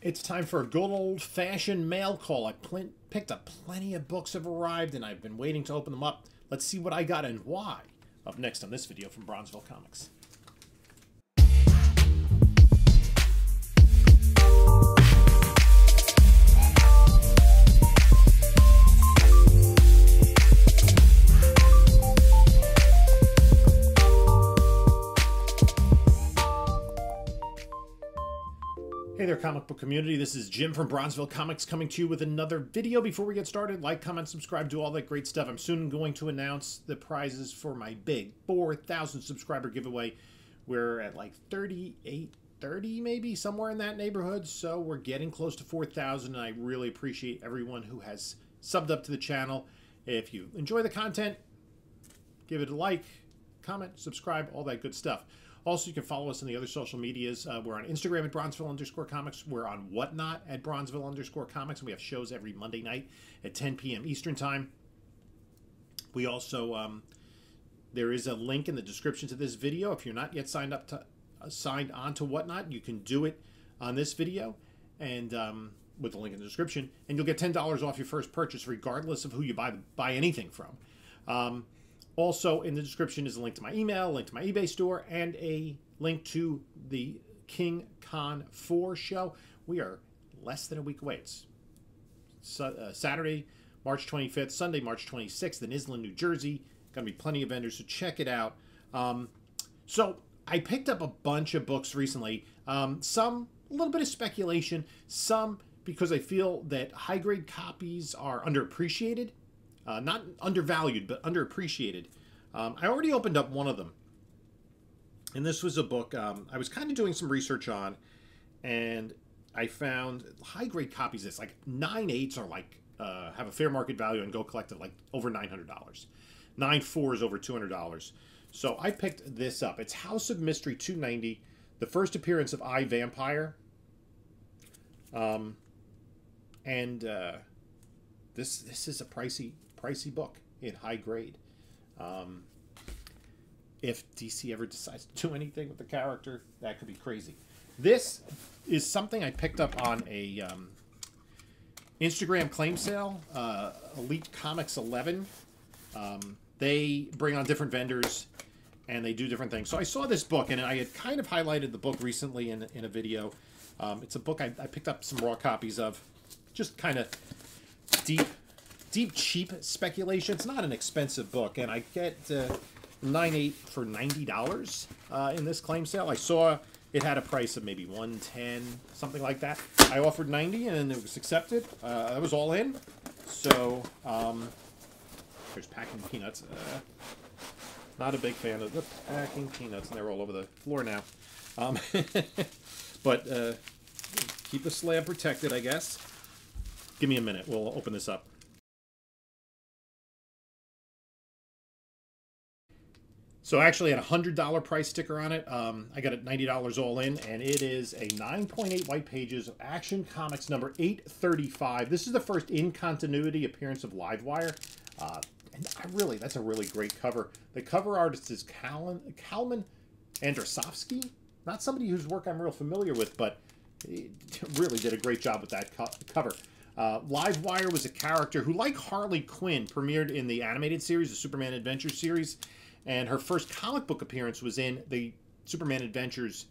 It's time for a good old-fashioned mail call. I picked up plenty of books have arrived, and I've been waiting to open them up. Let's see what I got and why. Up next on this video from Bronzeville Comics. Hey there, comic book community. This is Jim from Bronzeville Comics coming to you with another video. Before we get started, like, comment, subscribe, do all that great stuff. I'm soon going to announce the prizes for my big 4,000 subscriber giveaway. We're at like 3830 maybe, somewhere in that neighborhood. So we're getting close to 4,000, and I really appreciate everyone who has subbed up to the channel. If you enjoy the content, give it a like, comment, subscribe, all that good stuff. Also, you can follow us on the other social medias. We're on Instagram at Bronzeville_comics. We're on Whatnot at Bronzeville_comics. And we have shows every Monday night at 10 p.m. Eastern Time. We also, there is a link in the description to this video. If you're not yet signed on to Whatnot, you can do it on this video and with the link in the description. And you'll get $10 off your first purchase, regardless of who you buy anything from. Also, in the description is a link to my email, a link to my eBay store, and a link to the King Con 4 show. We are less than a week away. It's Saturday, March 25th, Sunday, March 26th in Island, New Jersey. Going to be plenty of vendors, so check it out. So I picked up a bunch of books recently. Some, a little bit of speculation. Some because I feel that high-grade copies are underappreciated. Not undervalued, but underappreciated. I already opened up one of them. And this was a book I was kind of doing some research on. And I found high-grade copies. It's like 9/8 are like, have a fair market value and go collect it like over $900. 9/4 is over $200. So I picked this up. It's House of Mystery 290. The first appearance of I, Vampire. This is a pricey book in high grade. If DC ever decides to do anything with the character, that could be crazy. This is something I picked up on a Instagram claim sale, Elite Comics 11. They bring on different vendors and they do different things. So I saw this book, and I had kind of highlighted the book recently in a video. It's a book I picked up some raw copies of. Just kind of deep, cheap speculation. It's not an expensive book, and I get 9/8 for $90 in this claim sale. I saw it had a price of maybe $110, something like that. I offered $90, and it was accepted. I was all in. So there's packing peanuts. Not a big fan of the packing peanuts, and they're all over the floor now. But keep the slab protected, I guess. Give me a minute. We'll open this up. So I actually had a $100 price sticker on it. I got it $90 all in, and it is a 9.8 white pages of Action Comics number 835. This is the first in-continuity appearance of Livewire. And that's a really great cover. The cover artist is Kalman Andrasovsky. Not somebody whose work I'm real familiar with, but he really did a great job with that cover. Livewire was a character who, like Harley Quinn, premiered in the animated series, the Superman Adventures series, and her first comic book appearance was in the Superman Adventures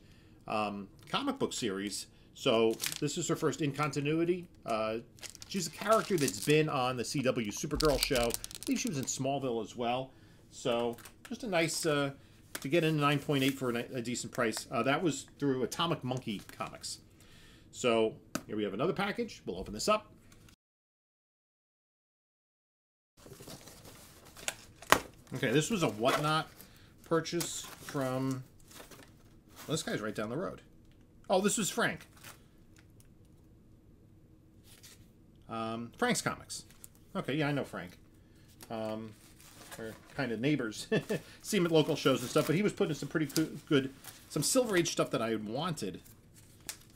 comic book series. So this is her first in continuity. She's a character that's been on the CW Supergirl show. I believe she was in Smallville as well. So just a nice, to get in 9.8 for a decent price. That was through Atomic Monkey Comics. So here we have another package. We'll open this up. Okay, this was a Whatnot purchase from... Well, this guy's right down the road. Oh, this was Frank. Frank's Comics. Okay, yeah, I know Frank. We're kind of neighbors. See him at local shows and stuff, but he was putting some pretty good... Some Silver Age stuff that I wanted.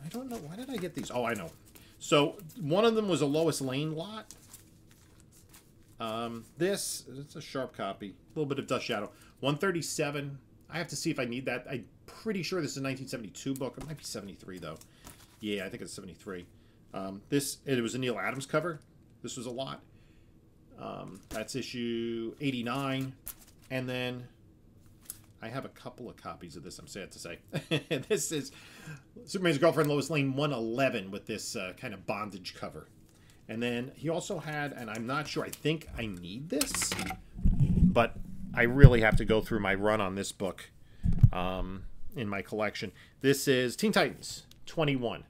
I don't know. Why did I get these? Oh, I know. So, one of them was a Lois Lane lot. It's a sharp copy. A little bit of Dust Shadow. 137. I have to see if I need that. I'm pretty sure this is a 1972 book. It might be 73, though. Yeah, I think it's 73. It was a Neil Adams cover. This was a lot. That's issue 89. And then I have a couple of copies of this, I'm sad to say. This is Superman's Girlfriend Lois Lane 111 with this kind of bondage cover. And then he also had, and I'm not sure, I think I need this, but I really have to go through my run on this book in my collection. This is Teen Titans 21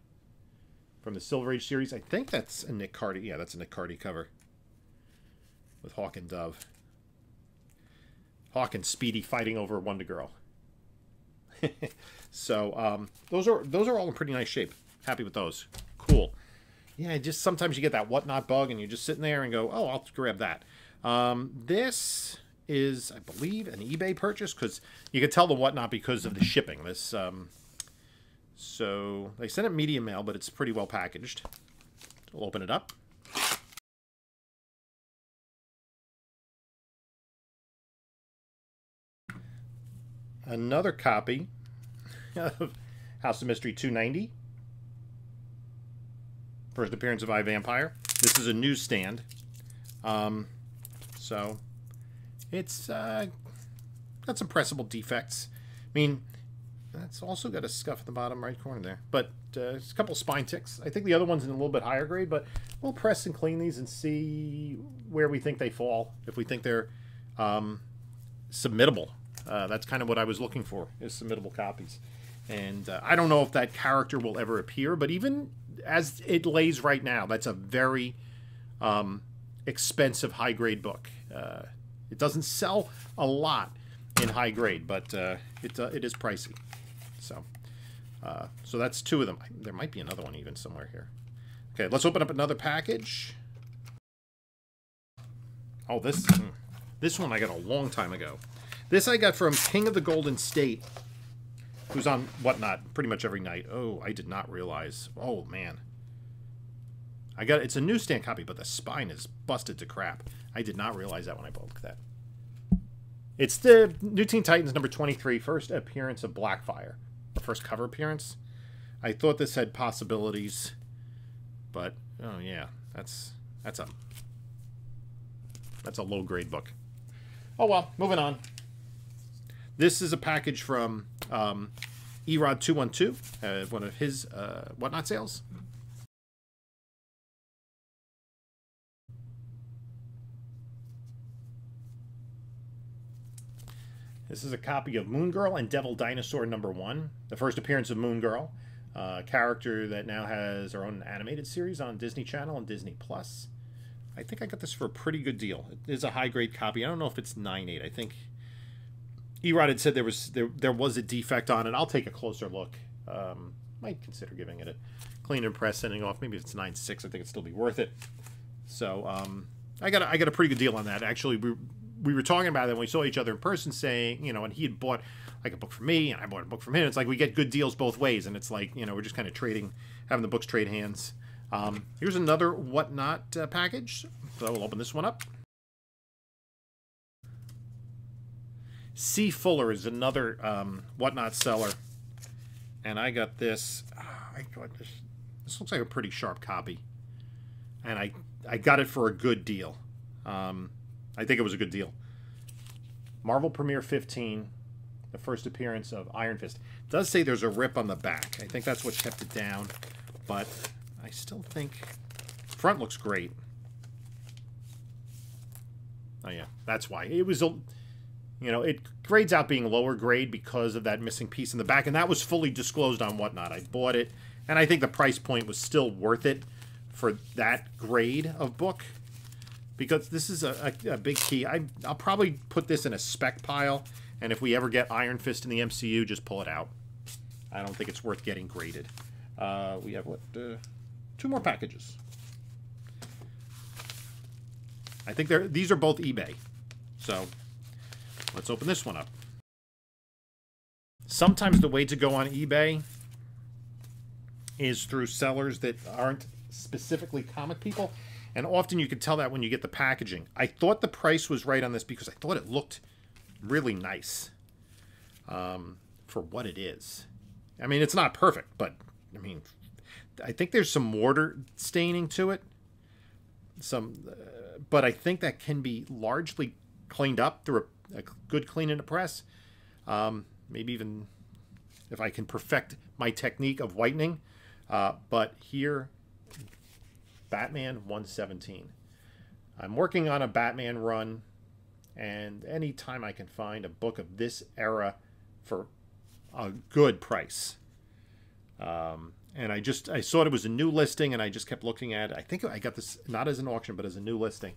from the Silver Age series. I think that's a Nick Cardy. Yeah, that's a Nick Cardy cover with Hawk and Dove. Hawk and Speedy fighting over Wonder Girl. So those are all in pretty nice shape. Happy with those. Cool. Yeah, just sometimes you get that whatnot bug and you're just sitting there and go, oh, I'll grab that. This is, I believe, an eBay purchase because you can tell the whatnot because of the shipping. This, so they sent it medium mail, but it's pretty well packaged. We'll open it up. Another copy of House of Mystery 290. First appearance of iVampire. This is a newsstand. So it's got some pressable defects. I mean, that's also got a scuff at the bottom right corner there. But it's a couple spine ticks. I think the other one's in a little bit higher grade, but we'll press and clean these and see where we think they fall. If we think they're submittable. That's kind of what I was looking for, is submittable copies. And I don't know if that character will ever appear, but even as it lays right now, that's a very expensive high-grade book. It doesn't sell a lot in high grade, but it is pricey. So that's two of them. There might be another one even somewhere here. Okay, let's open up another package. Oh, this one I got a long time ago. This I got from King of the Golden State, who's on Whatnot pretty much every night. Oh, I did not realize. Oh, man. It's a newsstand copy, but the spine is busted to crap. I did not realize that when I bought that. It's the New Teen Titans number 23, first appearance of Blackfire. The first cover appearance. I thought this had possibilities, but oh yeah, that's a low grade book. Oh well, moving on. This is a package from Erod 212, one of his Whatnot sales. This is a copy of Moon Girl and Devil Dinosaur number 1, the first appearance of Moon Girl, a character that now has her own animated series on Disney Channel and Disney Plus. I think I got this for a pretty good deal. It is a high-grade copy. I don't know if it's 9.8. I think Erod had said there was a defect on it. I'll take a closer look. Might consider giving it a clean and press, sending off. Maybe if it's 9.6, I think it'd still be worth it. So I got a pretty good deal on that. Actually, we were talking about it when we saw each other in person, saying, and he had bought like a book for me and I bought a book from him. It's like we get good deals both ways, and it's like, we're just kind of trading, having the books trade hands. Here's another Whatnot package. So we'll open this one up. C. Fuller is another Whatnot seller, and I got this. This looks like a pretty sharp copy, and I got it for a good deal. I think it was a good deal. Marvel Premiere 15, the first appearance of Iron Fist. It does say there's a rip on the back. I think that's what kept it down, but I still think front looks great. Oh yeah, that's why. It was it grades out being lower grade because of that missing piece in the back, and that was fully disclosed on Whatnot. I bought it, and I think the price point was still worth it for that grade of book. Because this is a big key. I'll probably put this in a spec pile, and if we ever get Iron Fist in the MCU, just pull it out. I don't think it's worth getting graded. We have, 2 more packages. I think these are both eBay. So let's open this one up. Sometimes the way to go on eBay is through sellers that aren't specifically comic people. And often you can tell that when you get the packaging. I thought the price was right on this because I thought it looked really nice for what it is. I mean, it's not perfect, but, I mean, I think there's some mortar staining to it. But I think that can be largely cleaned up through a good clean in the press. Maybe even if I can perfect my technique of whitening. But here, Batman 117. I'm working on a Batman run, and anytime I can find a book of this era for a good price. And I saw it was a new listing, and I just kept looking at it. I think I got this not as an auction, but as a new listing.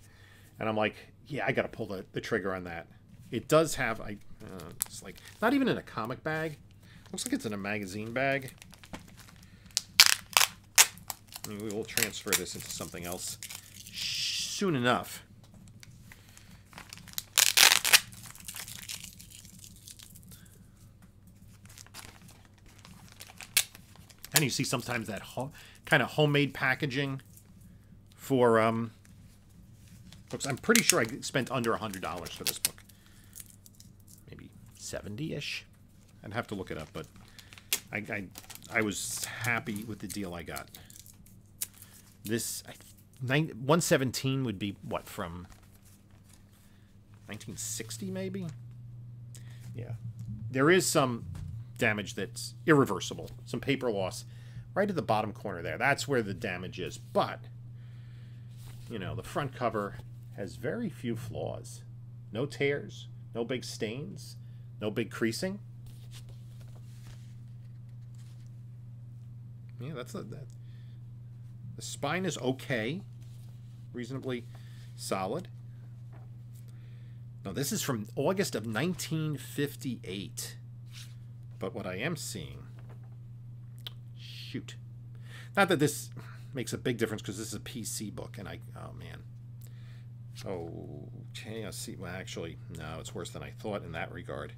And I'm like, yeah, I got to pull the trigger on that. It does have, it's like, not even in a comic bag. Looks like it's in a magazine bag. And we will transfer this into something else soon enough. And you see sometimes that kind of homemade packaging for books. I'm pretty sure I spent under $100 for this book. Maybe 70-ish. I'd have to look it up, but I was happy with the deal I got. This 117 would be what, from 1960 maybe? Yeah. There is some damage that's irreversible. Some paper loss right at the bottom corner there. That's where the damage is. But, you know, the front cover has very few flaws. No tears, no big stains, no big creasing. Yeah, that's that. The spine is okay. Reasonably solid. Now, this is from August of 1958. But what I am seeing... Shoot. Not that this makes a big difference because this is a PC book. And oh, man. Oh, okay. I see. Well, actually, no, it's worse than I thought in that regard.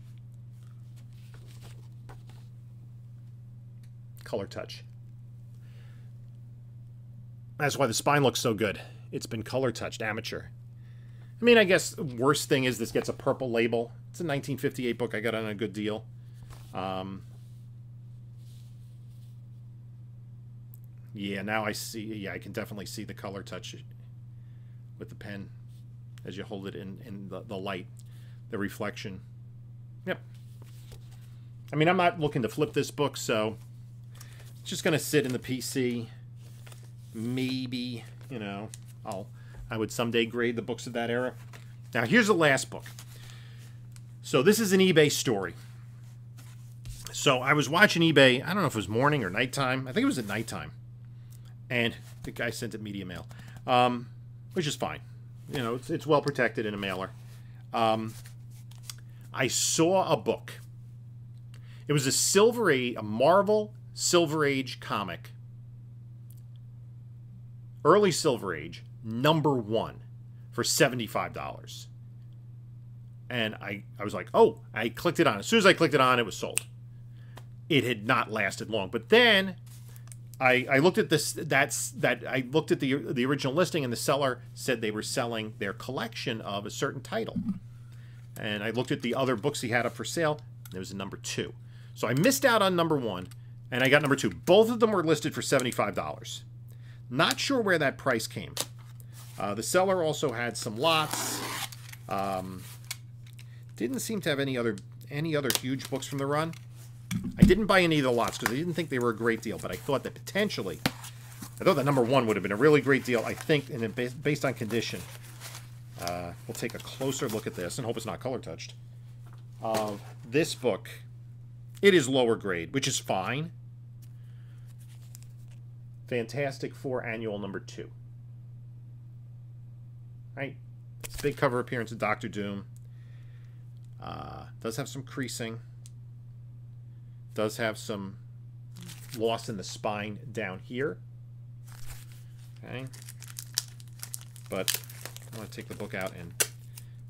Color touch. That's why the spine looks so good. It's been color touched, amateur. I mean, I guess the worst thing is this gets a purple label. It's a 1958 book I got on a good deal. Yeah, now I see. Yeah, I can definitely see the color touch with the pen as you hold it in the light, the reflection. Yep. I mean, I'm not looking to flip this book, so it's just going to sit in the PC. Maybe, you know, I would someday grade the books of that era. Now, here's the last book. So this is an eBay story. So I was watching eBay. I don't know if it was morning or nighttime. I think it was at nighttime. And the guy sent it media mail, which is fine. You know, it's well protected in a mailer. I saw a book. It was a Marvel Silver Age comic. Early Silver Age, #1 for $75. And I was like, oh, I clicked it on. As soon as I clicked it on, it was sold. It had not lasted long. But then I looked at this. I looked at the original listing, and the seller said they were selling their collection of a certain title. And I looked at the other books he had up for sale. And there was a #2. So I missed out on #1, and I got #2. Both of them were listed for $75. Not sure where that price came. The seller also had some lots. Didn't seem to have any other huge books from the run. I didn't buy any of the lots because I didn't think they were a great deal, but I thought that potentially, that #1 would have been a really great deal. I think, and based on condition, we'll take a closer look at this and hope it's not color touched. This book, it is lower grade, which is fine. Fantastic Four Annual #2. Right? It's a big cover appearance of Doctor Doom. Does have some creasing. Does have some loss in the spine down here. Okay. But I want to take the book out, and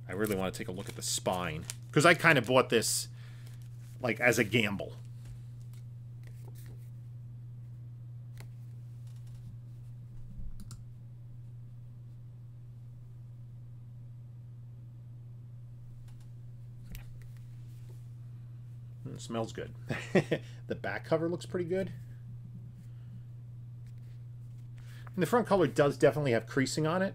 I really want to take a look at the spine. Because I kind of bought this like as a gamble. It smells good. The back cover looks pretty good. And the front color does definitely have creasing on it.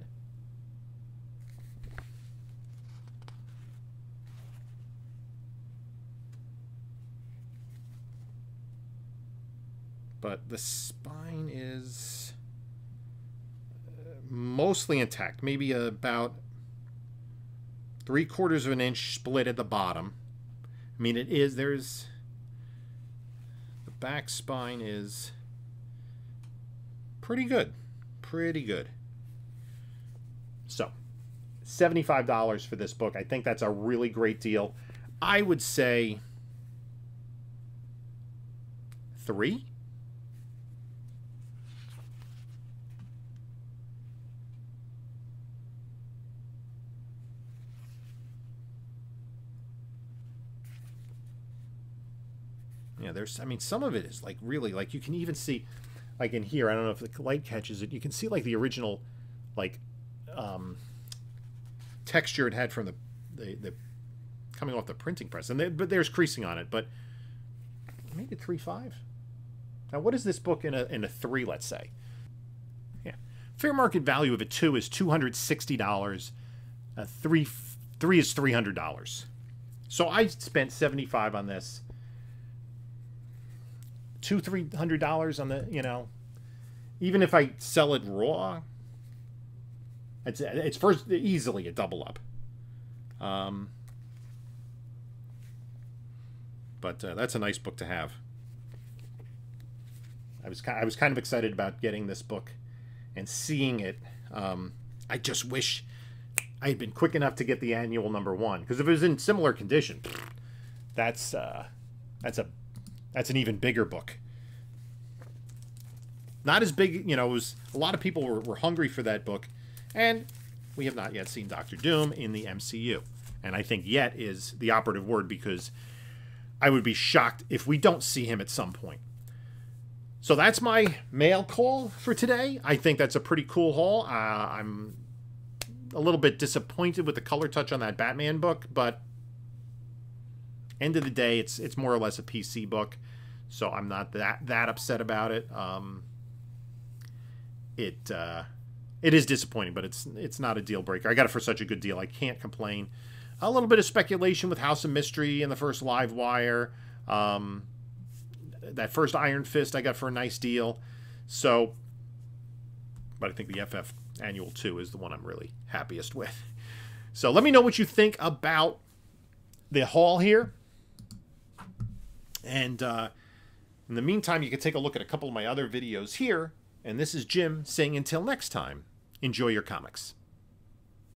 But the spine is mostly intact. Maybe about 3/4 of an inch split at the bottom. I mean, it is, there's, the back spine is pretty good. Pretty good. So, $75 for this book. I think that's a really great deal. I would say 3. Yeah, there's, I mean, some of it is like really, like you can even see, like in here, I don't know if the light catches it, you can see like the original, like, texture it had from the coming off the printing press. And but there's creasing on it, but maybe 3.5. Now, what is this book in a 3, let's say? Yeah. Fair market value of a 2 is $260. 3 is $300. So I spent $75 on this. $200-300 on the, you know, even if I sell it raw, it's first easily a double up. But that's a nice book to have. I was kind of excited about getting this book and seeing it. I just wish I had been quick enough to get the annual #1, because if it was in similar condition, that's an even bigger book. Not as big, you know, it was, a lot of people were hungry for that book, and we have not yet seen Doctor Doom in the MCU. And I think yet is the operative word, because I would be shocked if we don't see him at some point. So that's my mail call for today. I think that's a pretty cool haul. I'm a little bit disappointed with the color touch on that Batman book, but end of the day, it's more or less a PC book, so I'm not that upset about it. It is disappointing, but it's not a deal breaker. I got it for such a good deal. I can't complain. A little bit of speculation with House of Mystery and the first Live Wire. That first Iron Fist I got for a nice deal. So, but I think the FF Annual 2 is the one I'm really happiest with. So let me know what you think about the haul here. And in the meantime, you can take a look at a couple of my other videos here. And this is Jim saying until next time, enjoy your comics.